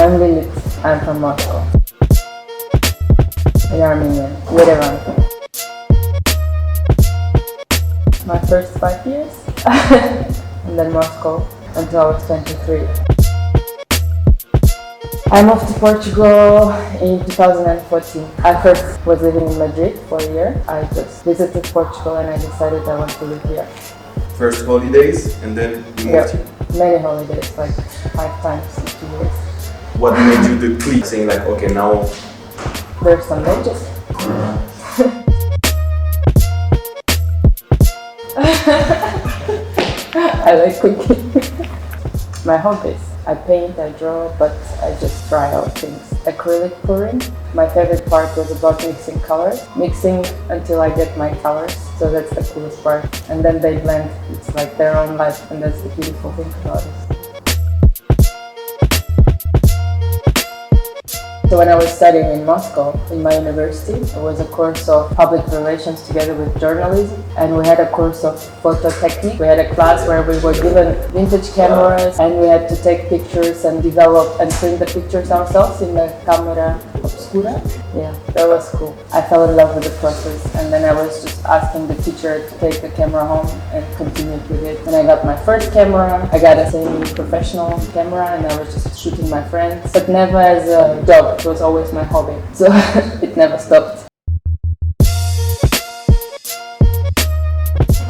I'm Lilit. I'm from Moscow. In Armenian. Yerevan. My first 5 years. And then Moscow until I was 23. I moved to Portugal in 2014. I first was living in Madrid for a year. I just visited Portugal and I decided I want to live here. First holidays and then you moved here? Many holidays, like 5 times in 2 years. What made you the click saying like, okay, now? There's some edges. I like cooking. My hobbies. I paint, I draw, but I just try out things. Acrylic pouring. My favorite part was about mixing colors. Mixing until I get my colors. So that's the coolest part. And then they blend. It's like their own life, and that's the beautiful thing about it. So when I was studying in Moscow, in my university, it was a course of public relations together with journalism, and we had a course of photo technique. We had a class where we were given vintage cameras and we had to take pictures and develop and print the pictures ourselves in the camera obscura. Yeah, that was cool. I fell in love with the process, and then I was just asking the teacher to take the camera home and continued with it. And I got my first camera. I got a semi-professional camera and I was just shooting my friends, but never as a job. It was always my hobby, so it never stopped.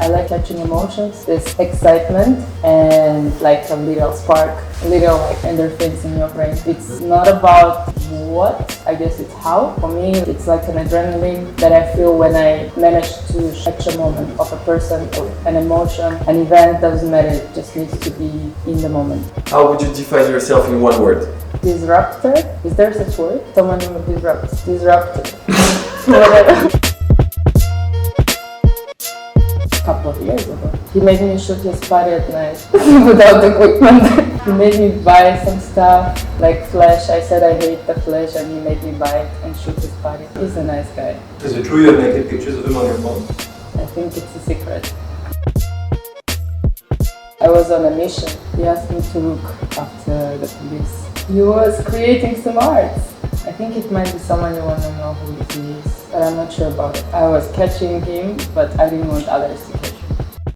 I like catching emotions, this excitement and like a little spark, a little like endorphins in your brain. It's not about what, I guess it's how. For me, it's like an adrenaline that I feel when I manage to catch a moment of a person, or an emotion, an event, doesn't matter, it just needs to be in the moment. How would you define yourself in one word? Disruptor? Is there such word? Someone who disrupts. Disruptor. Whatever. Couple of years ago. He made me shoot his party at night without equipment. He made me buy some stuff like flash. I said I hate the flash and he made me buy it and shoot his party. He's a nice guy. Is it true you have naked pictures of him on your phone? I think it's a secret. I was on a mission. He asked me to look after the police. He was creating some arts. I think it might be someone you want to know who he is, but I'm not sure about it. I was catching him, but I didn't want others to